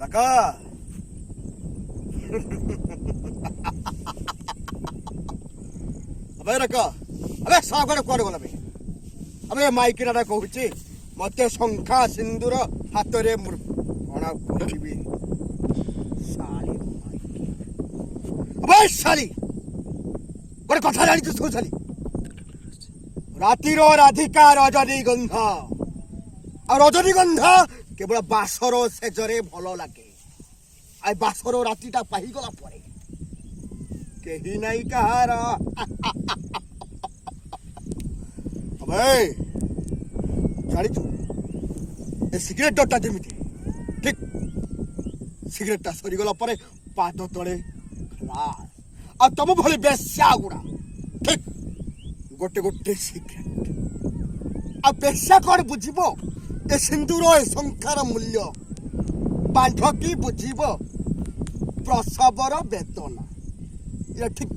रखा अबे रखा अबे सागड़ कौन गला बे अबे माइक नाडा कहूची मते शंखा सिंदूर हाथ रे कणा कहबी साली अबे साली गोटे कथा जानी तू साली रातिर राधिका रजनीगंधा आ रजनीगंधा केवल बासर सेजरे भल लगे आ बासर रातिटा पाईगला परे केही नहीं कहार अबे जानिचु ए सिगरेट डटा जेमिति ठीक सिगरेटटा सरीगला परे पाद तले खलास आ तुम भली बेस्या गुड़ा ठीक गोटे गोटे सिगरेट आ बेस्या कौन बुझिबो ए सिंदूर ए संखार मूल्य बांध की बुझिबो प्रसवर वेतन ये ठीक।